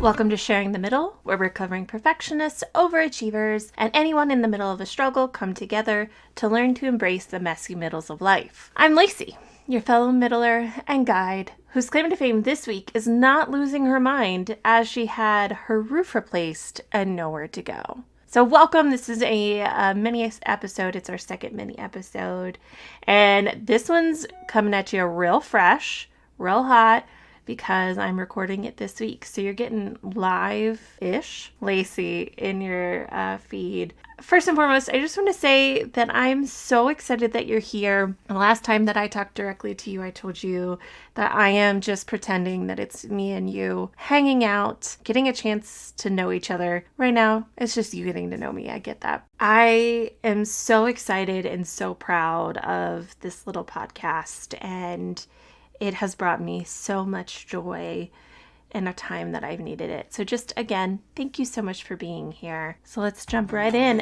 Welcome to Sharing the Middle, where we're covering perfectionists, overachievers, and anyone in the middle of a struggle come together to learn to embrace the messy middles of life. I'm Lacey, your fellow middler and guide, whose claim to fame this week is not losing her mind as she had her roof replaced and nowhere to go. So welcome, this is a mini episode. It's our second mini episode, and this one's coming at you real fresh, real hot, because I'm recording it this week. So you're getting live-ish Lacey in your feed. First and foremost, I just want to say that I'm so excited that you're here. The last time that I talked directly to you, I told you that I am just pretending that it's me and you hanging out, getting a chance to know each other. Right now, it's just you getting to know me. I get that. I am so excited and so proud of this little podcast, and it has brought me so much joy in a time that I've needed it. So just again, thank you so much for being here. So let's jump right in.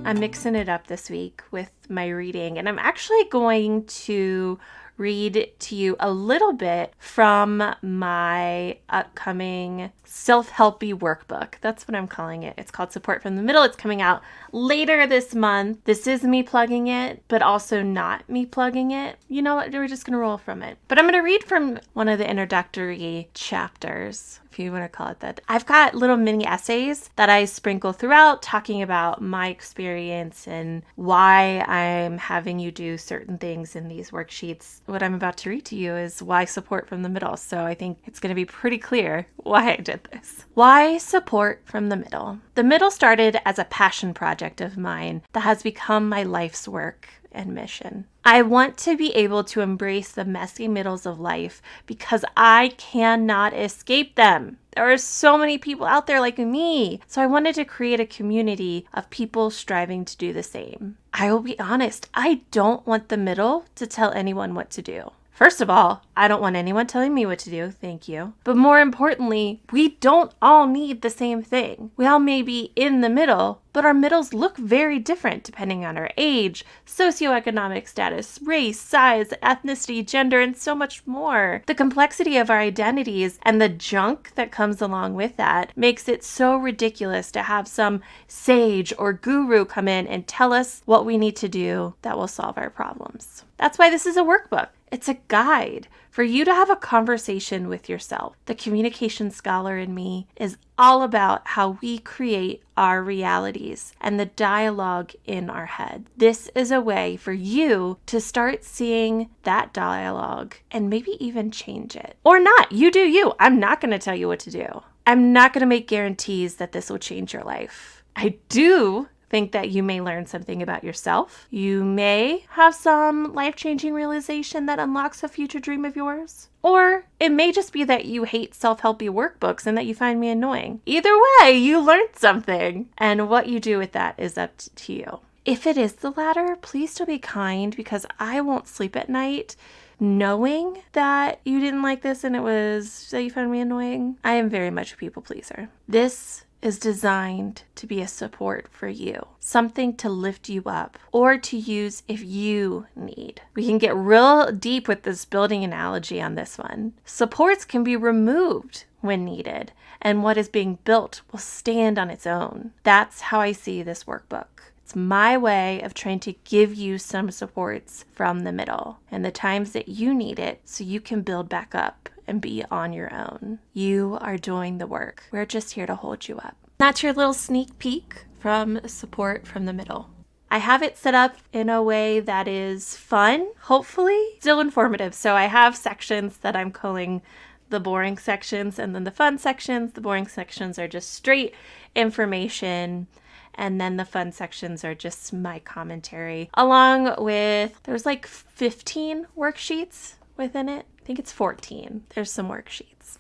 I'm mixing it up this week with my reading, and I'm actually going to read to you a little bit from my upcoming self-helpy workbook. That's what I'm calling it. It's called Support from the Middle. It's coming out later this month. This is me plugging it, but also not me plugging it. You know what? We're just going to roll from it. But I'm going to read from one of the introductory chapters, if you want to call it that. I've got little mini essays that I sprinkle throughout talking about my experience and why I'm having you do certain things in these worksheets. What I'm about to read to you is why support from the middle. So I think it's going to be pretty clear why I did this. Why support from the middle? The middle started as a passion project of mine that has become my life's work and mission. I want to be able to embrace the messy middles of life because I cannot escape them. There are so many people out there like me. So I wanted to create a community of people striving to do the same. I will be honest, I don't want the middle to tell anyone what to do. First of all, I don't want anyone telling me what to do, thank you. But more importantly, we don't all need the same thing. We all may be in the middle, but our middles look very different depending on our age, socioeconomic status, race, size, ethnicity, gender, and so much more. The complexity of our identities and the junk that comes along with that makes it so ridiculous to have some sage or guru come in and tell us what we need to do that will solve our problems. That's why this is a workbook. It's a guide for you to have a conversation with yourself. The communication scholar in me is all about how we create our realities and the dialogue in our head. This is a way for you to start seeing that dialogue and maybe even change it. Or not. You do you. I'm not going to tell you what to do. I'm not going to make guarantees that this will change your life. I do think that you may learn something about yourself. You may have some life-changing realization that unlocks a future dream of yours. Or it may just be that you hate self-helpy workbooks and that you find me annoying. Either way, you learned something. And what you do with that is up to you. If it is the latter, please still be kind, because I won't sleep at night knowing that you didn't like this and it was that you found me annoying. I am very much a people pleaser. This is designed to be a support for you, something to lift you up or to use if you need. We can get real deep with this building analogy on this one. Supports can be removed when needed, and what is being built will stand on its own. That's how I see this workbook. It's my way of trying to give you some supports from the middle and the times that you need it so you can build back up and be on your own. You are doing the work. We're just here to hold you up. That's your little sneak peek from Support from the Middle. I have it set up in a way that is fun, hopefully, still informative. So I have sections that I'm calling the boring sections, and then the fun sections. The boring sections are just straight information, and then the fun sections are just my commentary, along with, there's like 15 worksheets within it. I think it's 14. There's some worksheets.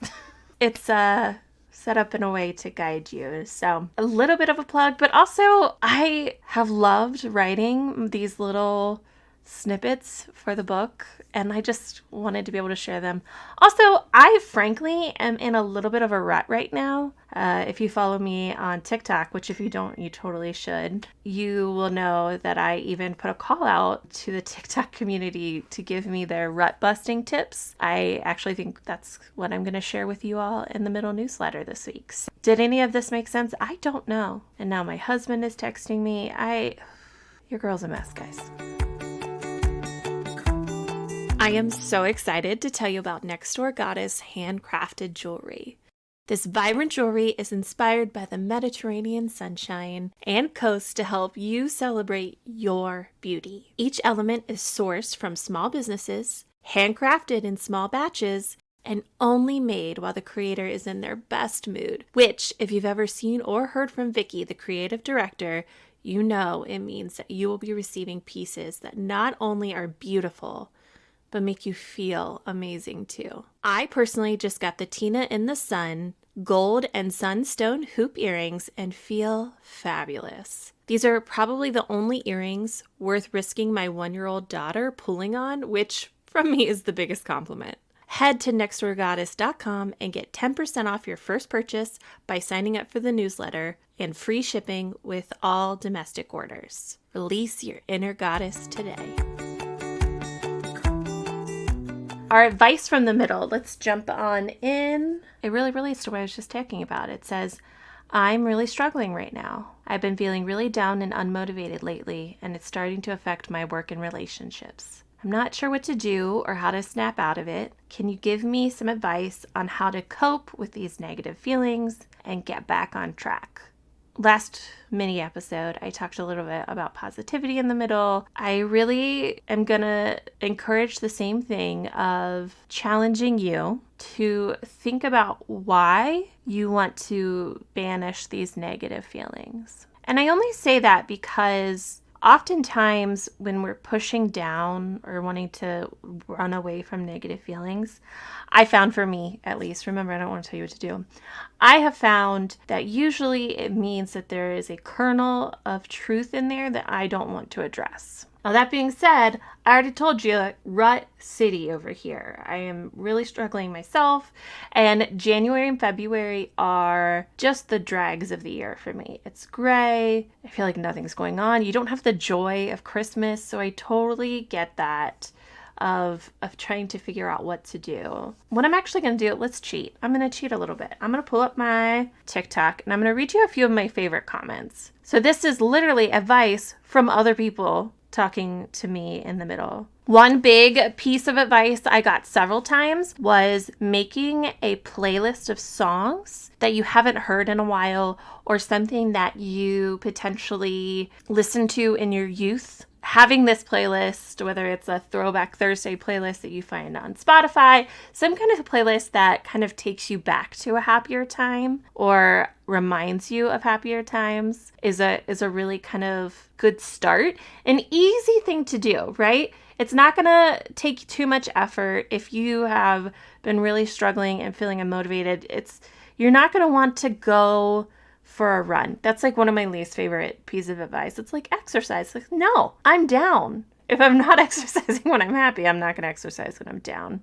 It's set up in a way to guide you. So a little bit of a plug, but also I have loved writing these little snippets for the book, and I just wanted to be able to share them. Also, I frankly am in a little bit of a rut right now. If you follow me on TikTok, which if you don't, you totally should, you will know that I even put a call out to the TikTok community to give me their rut busting tips. I actually think that's what I'm going to share with you all in the Mddl newsletter this week. So, did any of this make sense? I don't know. And now my husband is texting me. Your girl's a mess, guys. I am so excited to tell you about Next Door Goddess handcrafted jewelry. This vibrant jewelry is inspired by the Mediterranean sunshine and coast to help you celebrate your beauty. Each element is sourced from small businesses, handcrafted in small batches, and only made while the creator is in their best mood, which, if you've ever seen or heard from Vicky, the creative director, you know it means that you will be receiving pieces that not only are beautiful, but make you feel amazing too. I personally just got the Tina in the Sun gold and sunstone hoop earrings and feel fabulous. These are probably the only earrings worth risking my 1-year-old daughter pulling on, which from me is the biggest compliment. Head to nextdoorgoddess.com and get 10% off your first purchase by signing up for the newsletter and free shipping with all domestic orders. Release your inner goddess today. Our advice from the Mddl. Let's jump on in. It really relates to what I was just talking about. It says, I'm really struggling right now. I've been feeling really down and unmotivated lately, and it's starting to affect my work and relationships. I'm not sure what to do or how to snap out of it. Can you give me some advice on how to cope with these negative feelings and get back on track? Last mini episode, I talked a little bit about positivity in the Mddl. I really am going to encourage the same thing of challenging you to think about why you want to banish these negative feelings. And I only say that because oftentimes when we're pushing down or wanting to run away from negative feelings, I found for me at least, remember, I don't want to tell you what to do. I have found that usually it means that there is a kernel of truth in there that I don't want to address. Now, that being said, I already told you, rut city over here. I am really struggling myself, and January and February are just the drags of the year for me. It's gray. I feel like nothing's going on. You don't have the joy of Christmas, so I totally get that of trying to figure out what to do. What I'm actually going to do, let's cheat. I'm going to cheat a little bit. I'm going to pull up my TikTok, and I'm going to read you a few of my favorite comments. So this is literally advice from other people talking to me in the Mddl. One big piece of advice I got several times was making a playlist of songs that you haven't heard in a while or something that you potentially listened to in your youth. Having this playlist, whether it's a Throwback Thursday playlist that you find on Spotify, some kind of playlist that kind of takes you back to a happier time or reminds you of happier times is a really kind of good start. An easy thing to do, right? It's not going to take too much effort. If you have been really struggling and feeling unmotivated, you're not going to want to go for a run. That's like one of my least favorite pieces of advice. It's like exercise. Like, no, I'm down. If I'm not exercising when I'm happy, I'm not going to exercise when I'm down.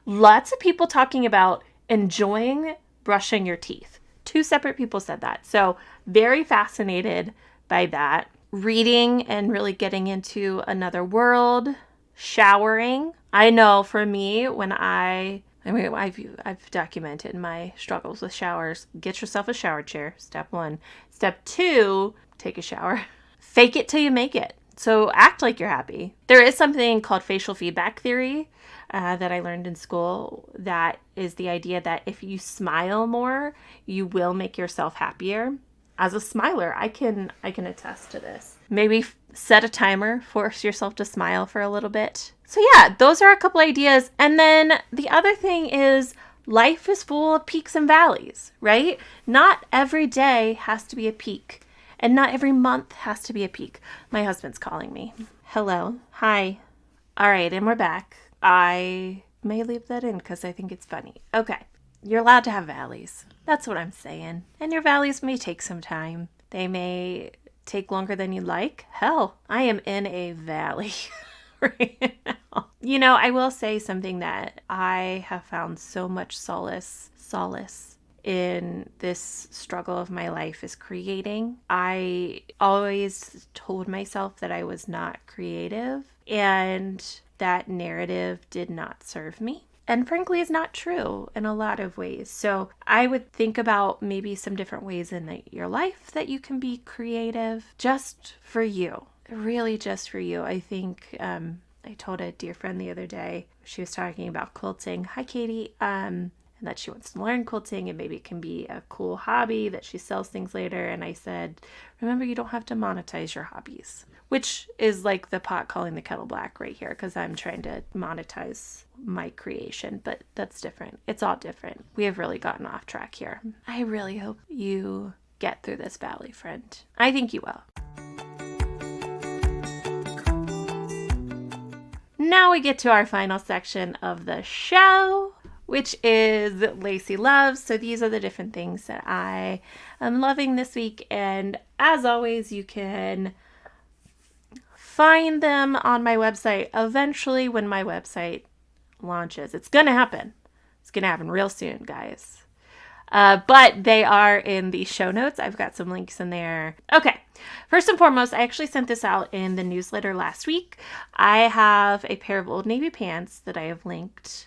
Lots of people talking about enjoying brushing your teeth. 2 separate people said that. So very fascinated by that. Reading and really getting into another world. Showering. I know for me, I've documented my struggles with showers. Get yourself a shower chair, step 1. Step 2, take a shower. Fake it till you make it. So act like you're happy. There is something called facial feedback theory that I learned in school that is the idea that if you smile more, you will make yourself happier. As a smiler, I can attest to this. Maybe set a timer, force yourself to smile for a little bit. So yeah, those are a couple ideas. And then the other thing is life is full of peaks and valleys, right? Not every day has to be a peak, and not every month has to be a peak. My husband's calling me. Hello. Hi. All right, and we're back. I may leave that in because I think it's funny. Okay. You're allowed to have valleys. That's what I'm saying. And your valleys may take some time. They may take longer than you'd like. Hell, I am in a valley right now. You know, I will say something that I have found so much solace in this struggle of my life is creating. I always told myself that I was not creative, and that narrative did not serve me. And frankly, is not true in a lot of ways. So I would think about maybe some different ways in your life that you can be creative just for you. Really just for you. I think I told a dear friend the other day, she was talking about quilting. Hi, Katie. And that she wants to learn quilting and maybe it can be a cool hobby that she sells things later. And I said, remember, you don't have to monetize your hobbies, which is like the pot calling the kettle black right here, because I'm trying to monetize my creation, but that's different. It's all different. We have really gotten off track here. I really hope you get through this valley, friend. I think you will. Now we get to our final section of the show, which is Lacey Loves. So these are the different things that I am loving this week. And as always, you can find them on my website eventually when my website launches. It's going to happen. It's going to happen real soon, guys. But they are in the show notes. I've got some links in there. Okay. First and foremost, I actually sent this out in the newsletter last week. I have a pair of Old Navy pants that I have linked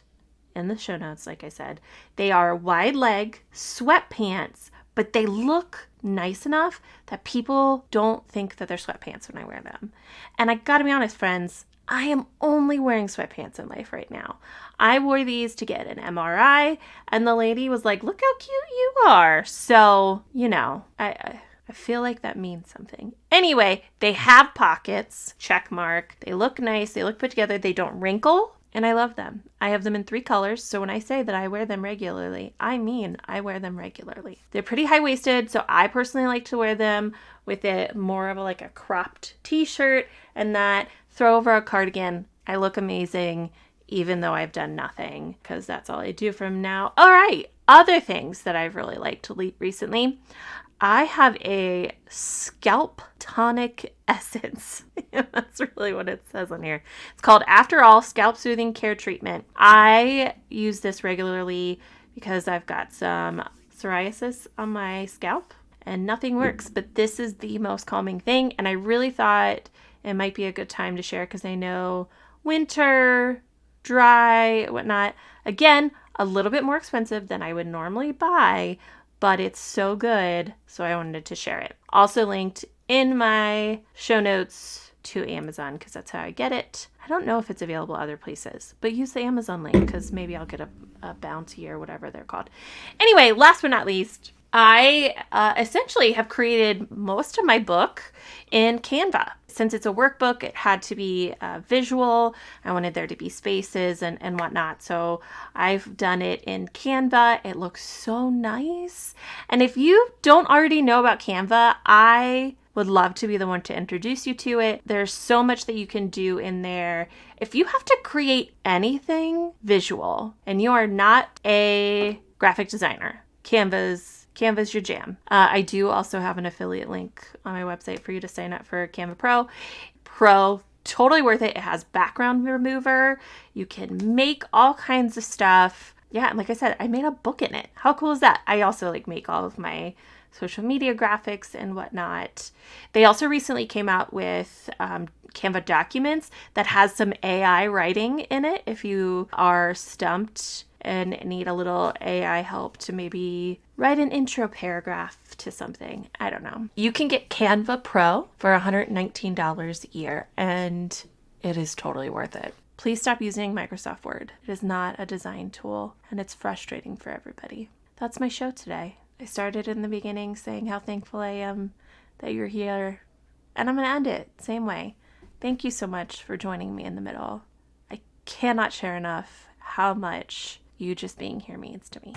in the show notes, like I said. They are wide leg sweatpants, but they look nice enough that people don't think that they're sweatpants when I wear them. And I gotta be honest, friends, I am only wearing sweatpants in life right now. I wore these to get an MRI, and the lady was like, look how cute you are. So, you know, I feel like that means something. Anyway, they have pockets, check mark. They look nice. They look put together. They don't wrinkle. And I love them. I have them in 3 colors. So when I say that I wear them regularly, I mean I wear them regularly. They're pretty high-waisted. So I personally like to wear them with it more of like a cropped t-shirt and that throw over a cardigan. I look amazing even though I've done nothing, because that's all I do from now. All right. Other things that I've really liked recently. I have a scalp tonic essence. That's really what it says on here. It's called After All Scalp Soothing Care Treatment. I use this regularly because I've got some psoriasis on my scalp and nothing works, but this is the most calming thing. And I really thought it might be a good time to share because I know winter, dry, whatnot. Again, a little bit more expensive than I would normally buy, but it's so good, so I wanted to share it. Also linked in my show notes to Amazon, because that's how I get it. I don't know if it's available other places, but use the Amazon link, because maybe I'll get a bounty or whatever they're called. Anyway, last but not least, I essentially have created most of my book in Canva. Since it's a workbook, it had to be visual. I wanted there to be spaces and whatnot. So I've done it in Canva. It looks so nice. And if you don't already know about Canva, I would love to be the one to introduce you to it. There's so much that you can do in there. If you have to create anything visual and you are not a graphic designer, Canva's your jam. I do also have an affiliate link on my website for you to sign up for Canva Pro. Totally worth it. It has background remover. You can make all kinds of stuff. Yeah, and like I said, I made a book in it. How cool is that? I also make all of my social media graphics and whatnot. They also recently came out with Canva documents that has some AI writing in it. If you are stumped and need a little AI help to maybe write an intro paragraph to something, I don't know. You can get Canva Pro for $119 a year, and it is totally worth it. Please stop using Microsoft Word. It is not a design tool, and it's frustrating for everybody. That's my show today. I started in the beginning saying how thankful I am that you're here, and I'm going to end it same way. Thank you so much for joining me in the middle. I cannot share enough how much you just being here means to me.